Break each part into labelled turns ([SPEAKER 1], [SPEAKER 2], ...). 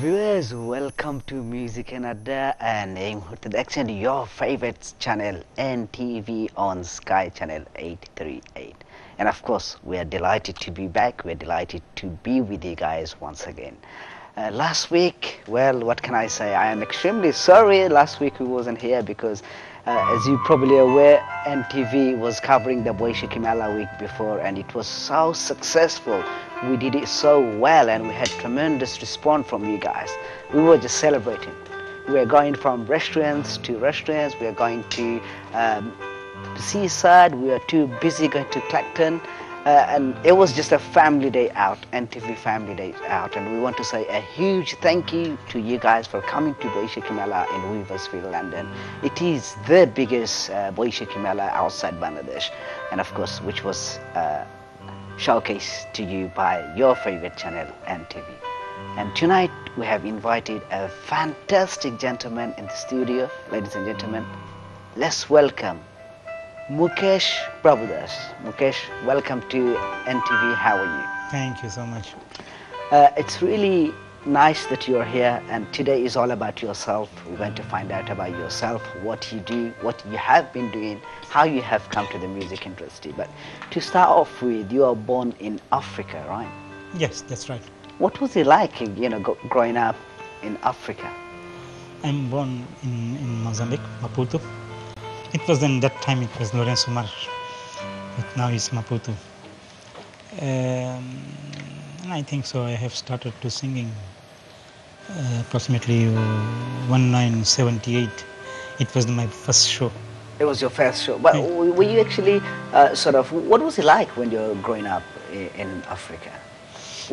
[SPEAKER 1] viewers, welcome to Music and Adda and এই মুহূর্তে দেখছেন your favorite channel NTV on Sky Channel 838, and of course we are delighted to be back. We're delighted to be with you guys once again. Last week, well, what can I say? I am extremely sorry last week we wasn't here because as you probably aware, NTV was covering the Boishiki Mela week before, and it was so successful. We did it so well and we had tremendous response from you guys. We were just celebrating. We were going from restaurants to restaurants. We are going to Seaside. We were too busy going to Clacton. And it was just a family day out, NTV family day out, and we want to say a huge thank you to you guys for coming to Boishiki Mela in Weaversfield, London. It is the biggest Boishiki Mela outside Bangladesh, and of course which was showcased to you by your favorite channel NTV. And tonight we have invited a fantastic gentleman in the studio. Ladies and gentlemen, let's welcome Mukesh Prabhudas. Mukesh, welcome to NTV. How are you?
[SPEAKER 2] Thank you so much.
[SPEAKER 1] It's really nice that you're here, and today is all about yourself. We're going to find out about yourself, what you do, what you have been doing, how you have come to the music industry. But to start off with, you are born in Africa, right?
[SPEAKER 2] Yes, that's right.
[SPEAKER 1] What was it like, growing up in Africa?
[SPEAKER 2] I'm born in Mozambique, Maputo. It was in that time it was Lourenço Marques, but now it's Maputo. And I think so. I have started to singing approximately 1978. It was my first show.
[SPEAKER 1] It was your first show, but were you actually what was it like when you were growing up in Africa?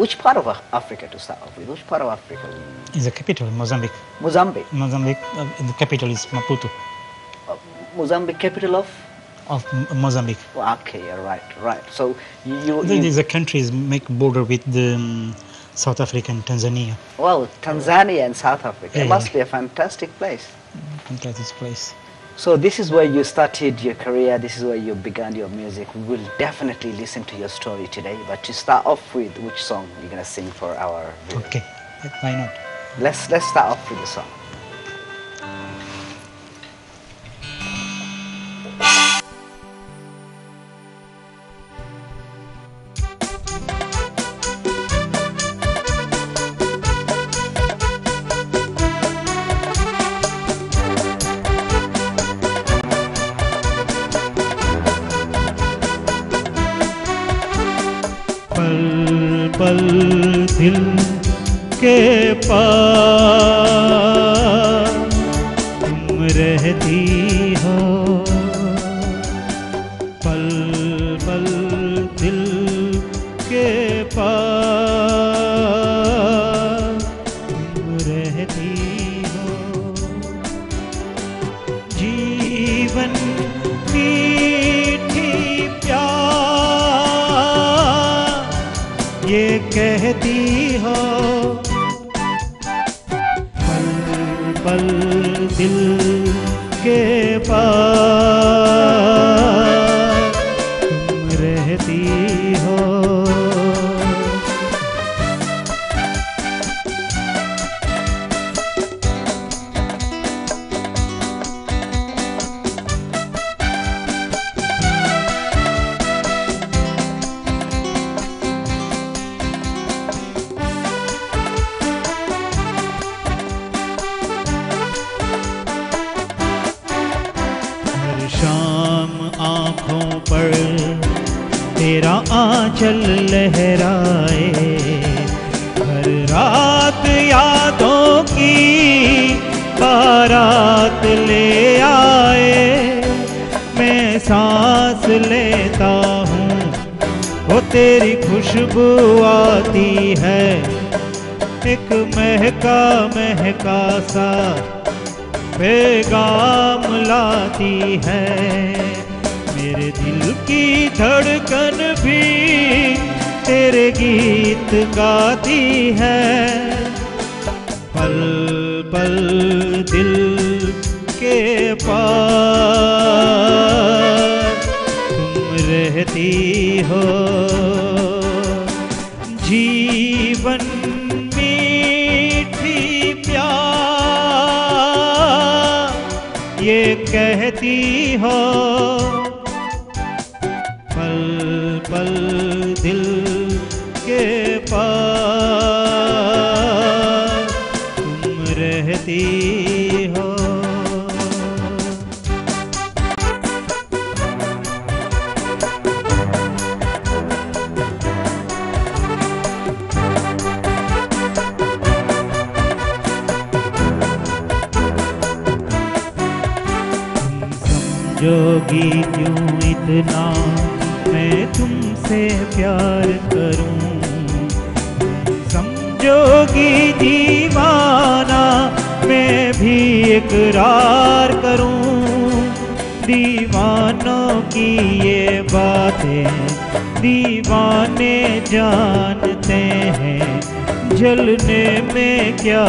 [SPEAKER 1] Which part of Africa to start off with? Which part of Africa?
[SPEAKER 2] It's the capital, Mozambique.
[SPEAKER 1] Mozambique?
[SPEAKER 2] Mozambique, the capital is Maputo.
[SPEAKER 1] Mozambique, capital of?
[SPEAKER 2] Of Mozambique.
[SPEAKER 1] Oh, okay, right. So you
[SPEAKER 2] the countries make border with the South Africa and Tanzania.
[SPEAKER 1] Well, Tanzania and South Africa.
[SPEAKER 2] Yeah,
[SPEAKER 1] it must be a fantastic place.
[SPEAKER 2] Fantastic place.
[SPEAKER 1] So this is where you started your career. This is where you began your music. We will definitely listen to your story today. But to start off with, which song you're gonna sing for our viewers?
[SPEAKER 2] Okay, why not?
[SPEAKER 1] Let's start off with the song.
[SPEAKER 2] पल दिल के पास तुम रहती हो, पल पल दिल के पास तुम रहती हो। जीवन मीठी प्यार ये कहती हो, पल पल दिल के पास तुम रहती हो। शाम आँखों पर तेरा आंचल लहराए, हर रात यादों की बारात ले आए। मैं सांस लेता हूँ वो तेरी खुशबू आती है, एक महका महका सा पैगाम लाती है। मेरे दिल की धड़कन भी तेरे गीत गाती है, पल पल दिल के पास तुम रहती हो। जीवन मीठी
[SPEAKER 3] कहती हो पल पल दिल के पास तुम रहती हो। जोगी क्यों इतना मैं तुमसे प्यार करूं, समझोगी दीवाना मैं भी इकरार करूं। दीवानों की ये बातें दीवाने जानते हैं, जलने में क्या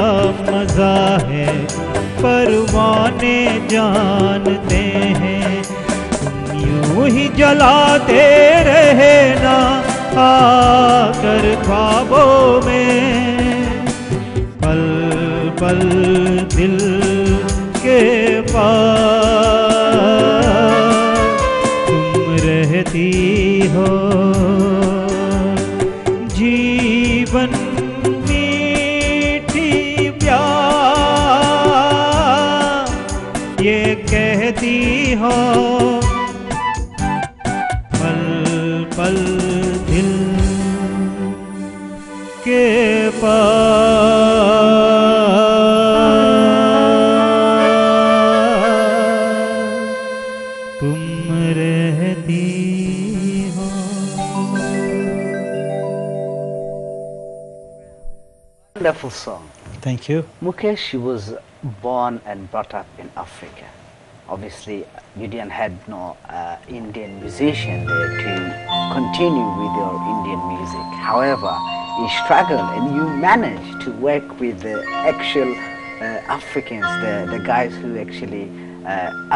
[SPEAKER 3] मजा है परवाने जानते हैं। तुम यूं ही जलाते रहना आकर ख्वाबों में, पल पल दिल के पास तुम रहती हो। जीवन ये कहती हो पल पल दिल के पास तुम रहती हो।
[SPEAKER 1] Wonderful song.
[SPEAKER 2] Thank you.
[SPEAKER 1] Mukesh, you was born and brought up in Africa. Obviously, you didn't had no Indian musician there to continue with your Indian music. However, you struggled and you managed to work with the actual Africans, the guys who actually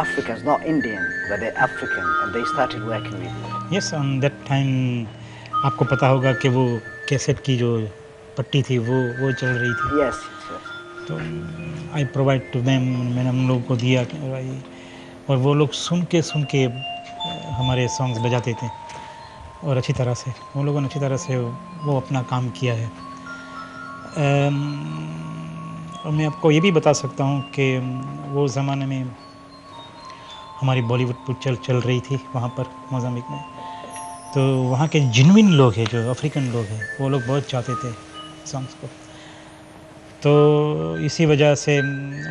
[SPEAKER 1] Africans, not Indian, but they're African, and they started working with you.
[SPEAKER 2] Yes, on that time आपको पता होगा कि वो cassette की जो पट्टी थी वो चल रही थी।
[SPEAKER 1] Yes, yes.
[SPEAKER 2] तो आई प्रोवाइड टू देम, मैंने उन लोगों को दिया और वो लोग सुन के हमारे सॉन्ग्स बजाते थे और अच्छी तरह से वो लोगों ने अच्छी तरह से वो अपना काम किया है। और मैं आपको ये भी बता सकता हूँ कि वो ज़माने में हमारी बॉलीवुड चल रही थी वहाँ पर मोज़ाम्बिक में, तो वहाँ के जेन्युइन लोग हैं, जो अफ्रीकन लोग हैं, वो लोग बहुत चाहते थे सॉन्ग्स को, तो इसी वजह से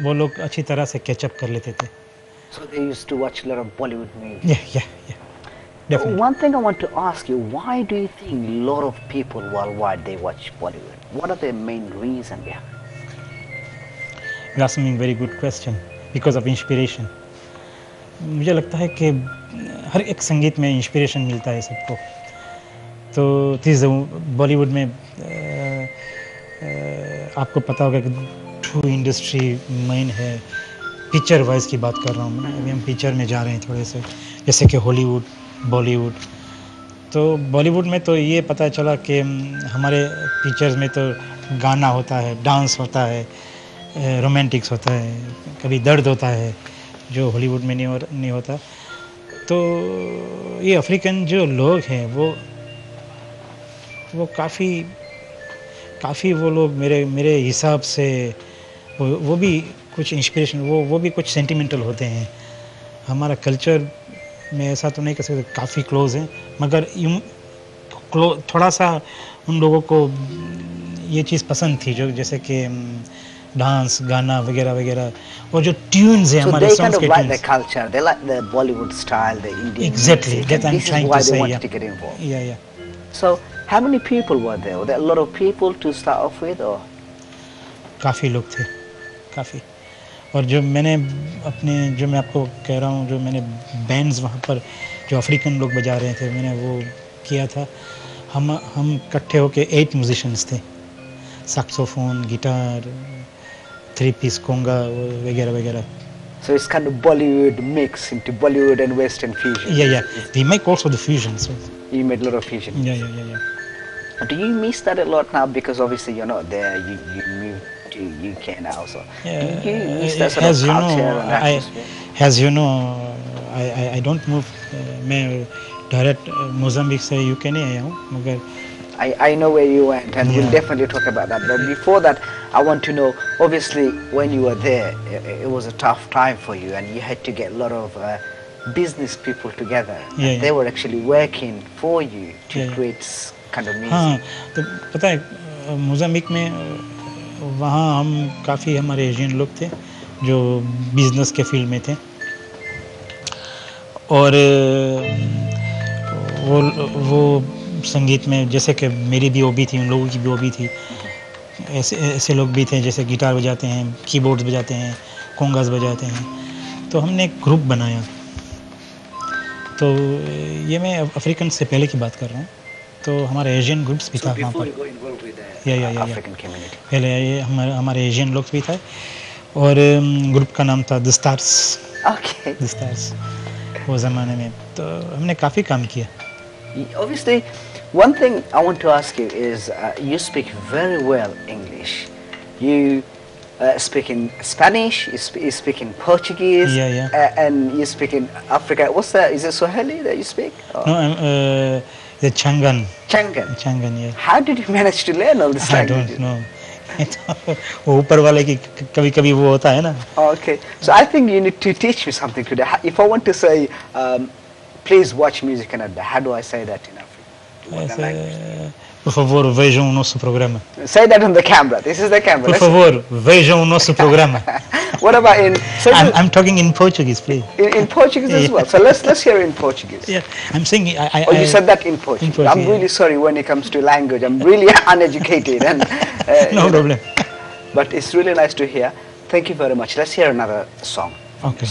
[SPEAKER 2] वो लोग अच्छी तरह से कैचअप कर लेते थे।
[SPEAKER 1] So they used to watch a lot of Bollywood movies.
[SPEAKER 2] Yeah. Definitely.
[SPEAKER 1] One thing I want to ask you, why do you think a lot of people worldwide they watch Bollywood? What are the main reasons behind?
[SPEAKER 2] You're asking me a very good question. Because of inspiration. मुझे लगता है कि हर एक संगीत में inspiration मिलता है सबको, तो बॉलीवुड में आपको पता होगा कि टू इंडस्ट्री मेन है। पिक्चर वाइज की बात कर रहा हूँ मैं, अभी हम पिक्चर में जा रहे हैं थोड़े से, जैसे कि हॉलीवुड, बॉलीवुड। तो बॉलीवुड में तो ये पता चला कि हमारे पिक्चर्स में तो गाना होता है, डांस होता है, रोमांटिक्स होता है, कभी दर्द होता है, जो हॉलीवुड में नहीं होता। तो ये अफ्रीकन जो लोग हैं वो काफ़ी वो लोग मेरे हिसाब से वो भी कुछ इंस्पिरेशन, वो भी कुछ सेंटिमेंटल होते हैं। हमारा कल्चर में ऐसा तो नहीं कह सकते काफ़ी क्लोज है, मगर थोड़ा सा उन लोगों को ये चीज़ पसंद थी, जो जैसे कि डांस, गाना वगैरह वगैरह, और जो ट्यून्स हैं हमारे सॉन्ग्स के tunes.
[SPEAKER 1] So they kind of like the culture, they like the Bollywood style, the Indian
[SPEAKER 2] exactly
[SPEAKER 1] music,
[SPEAKER 2] that I'm
[SPEAKER 1] this
[SPEAKER 2] trying
[SPEAKER 1] is why
[SPEAKER 2] to say.
[SPEAKER 1] they wanted to get involved.
[SPEAKER 2] Yeah.
[SPEAKER 1] So how many people were there? Were there a lot of people to start off with, or?
[SPEAKER 2] काफ़ी लोग थे, काफ़ी। और जो मैं आपको कह रहा हूँ, जो मैंने बैंड्स वहाँ पर जो अफ्रीकन लोग बजा रहे थे, मैंने वो किया था। हम इकट्ठे होके 8 म्यूजिशियंस थे, सैक्सोफोन, गिटार, 3 पीस कोंगा वगैरह वगैरह।
[SPEAKER 1] So it's kind of Bollywood mix into Bollywood and Western fusion.
[SPEAKER 2] Yeah. We make also the fusion. So.
[SPEAKER 1] You made a lot of fusion.
[SPEAKER 2] Yeah.
[SPEAKER 1] Do you miss that a lot now? Because obviously you're not there. You moved to UK now. So
[SPEAKER 2] Yeah,
[SPEAKER 1] you miss that sort of
[SPEAKER 2] as you
[SPEAKER 1] culture
[SPEAKER 2] know,
[SPEAKER 1] and atmosphere.
[SPEAKER 2] as you know, I don't move. मैं direct Mozambique से UK नहीं आया हूँ, मगर
[SPEAKER 1] I know where you went, and we'll
[SPEAKER 2] Yeah.
[SPEAKER 1] definitely talk about that. But before that, I want to know, obviously, when you were there, it was a tough time for you, and you had to get a lot of business people together.
[SPEAKER 2] Yeah,
[SPEAKER 1] and they
[SPEAKER 2] yeah.
[SPEAKER 1] were actually working for you to
[SPEAKER 2] Yeah, yeah.
[SPEAKER 1] create kind of music.
[SPEAKER 2] हाँ, तो पता है Mozambique में वहाँ हम काफ़ी हमारे Asian लोग थे जो बिजनेस के फील्ड में थे, और वो संगीत में जैसे कि मेरी भी हॉबी थी, उन लोगों की भी हॉबी थी, ऐसे लोग भी थे जैसे गिटार बजाते हैं, कीबोर्ड्स बजाते हैं, कोंगास बजाते हैं, तो हमने एक ग्रुप बनाया। तो ये मैं अफ्रीकन से पहले की बात कर रहा हूँ, तो हमारा एशियन ग्रुप्स भी था वहाँ पर।
[SPEAKER 1] African community.
[SPEAKER 2] पहले ये हमारे एशियन लोग भी था, और ग्रुप का नाम था the stars.
[SPEAKER 1] Okay.
[SPEAKER 2] The stars वो ज़माने में तो हमने काफ़ी काम किया।
[SPEAKER 1] Obviously, one thing I want to ask you is you speak very well English. You speak in Spanish, you speak in Portuguese,
[SPEAKER 2] Yeah, yeah.
[SPEAKER 1] And you speak in Africa. What's that? Is it Swahili that you speak? Or
[SPEAKER 2] No, the Changan,
[SPEAKER 1] Changan.
[SPEAKER 2] yeah.
[SPEAKER 1] How did you manage to learn all these
[SPEAKER 2] I
[SPEAKER 1] languages?
[SPEAKER 2] don't know. वो ऊपर वाले की कभी-कभी वो होता है ना।
[SPEAKER 1] Okay, so I think you need to teach me something today. If I want to say, please watch Music Canada, how do I say that in Africa? What language?
[SPEAKER 2] Por favor, vejam o nosso programa.
[SPEAKER 1] Say that on the camera. This is the camera.
[SPEAKER 2] Por
[SPEAKER 1] Let's-
[SPEAKER 2] favor, vejam o nosso programa.
[SPEAKER 1] What about in? Say
[SPEAKER 2] I'm talking in Portuguese, please.
[SPEAKER 1] in Portuguese as well. So let's hear it in Portuguese.
[SPEAKER 2] Yeah, I'm saying
[SPEAKER 1] Oh, you said that in Portuguese.
[SPEAKER 2] Portuguese,
[SPEAKER 1] I'm really sorry when it comes to language. I'm really uneducated, and
[SPEAKER 2] No problem.
[SPEAKER 1] But it's really nice to hear. Thank you very much. Let's hear another song.
[SPEAKER 2] Okay.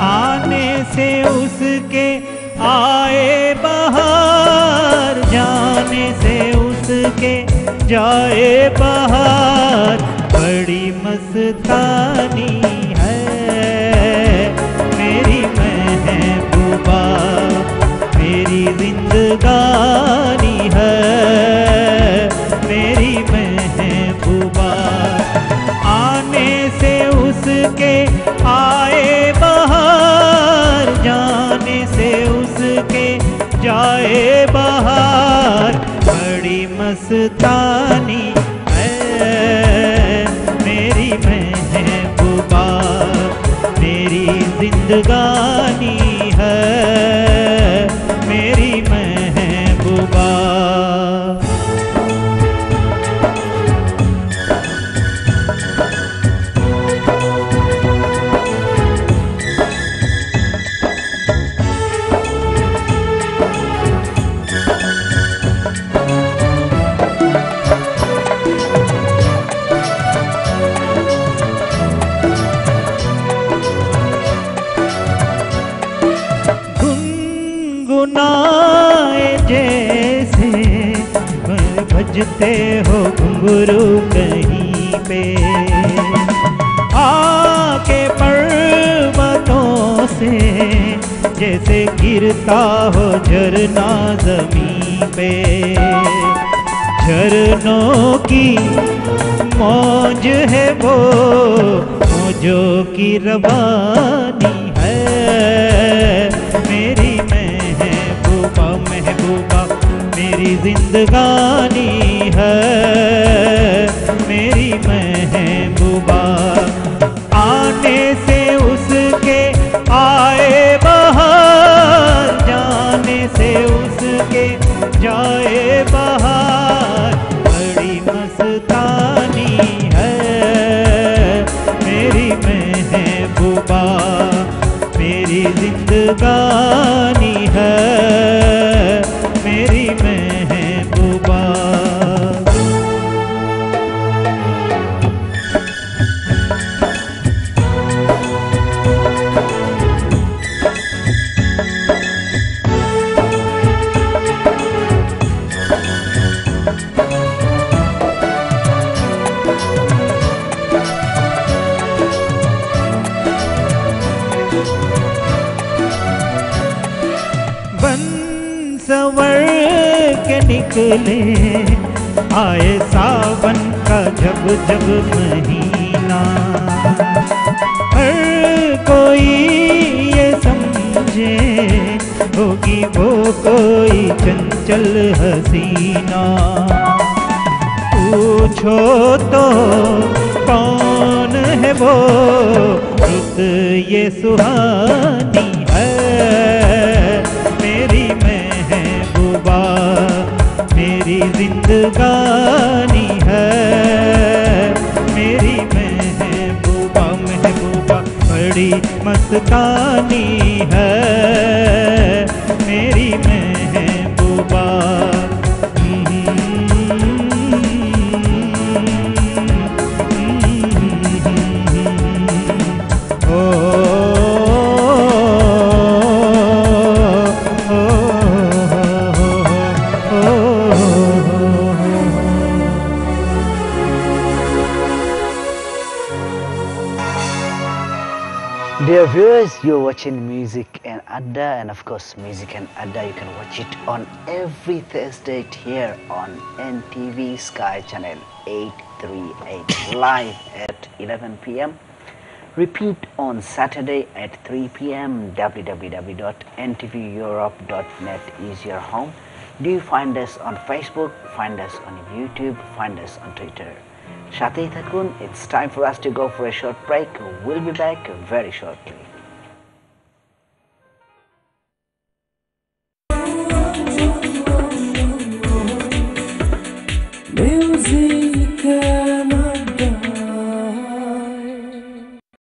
[SPEAKER 3] आने से उसके आए बहार, जाने से उसके जाए बहार, बड़ी मस्तानी है मेरी महबूबा, मेरी जिंदगानी है मेरी महबूबा। आने से उसके आए बहार, जाने से उसके जाए बहार, बड़ी मस्तानी है मेरी महबूबा, मेरी जिंदगानी है मेरी महबूबा। गुनगुनाए जैसे बजते हो घुंघरू कहीं पे, आके पर्वतों से जैसे गिरता हो झरना जमीन पे। झरनों की मौज है वो, मौजों की रवानी है जिंदगानी है मेरी महबूबा। आने से उसके आए बहार, जाने से उसके जाए बहार, बड़ी मस्तानी है मेरी महबूबा, मेरी जिंदगानी है मेरी महबूबा। बन सवर के निकले आए सावन का जब जब महीना, हर कोई ये समझे होगी वो कोई चंचल हसीना। पूछो तो कौन है वो रुत ये सुहानी है मेरी महबूबा, मेरी जिंदगानी है मेरी महबूबा। महबूबा बड़ी मस्तानी है मेरी महबूबा।
[SPEAKER 1] Dear viewers, you're watching Music and Adda, and of course Music and Adda you can watch it on every Thursday here on NTV Sky Channel 838 live at 11 p.m. Repeat on Saturday at 3 p.m. www.ntveurope.net is your home. Do you find us on Facebook, find us on YouTube, find us on Twitter. Shati Thakun, it's time for us to go for a short break. We'll be back very shortly.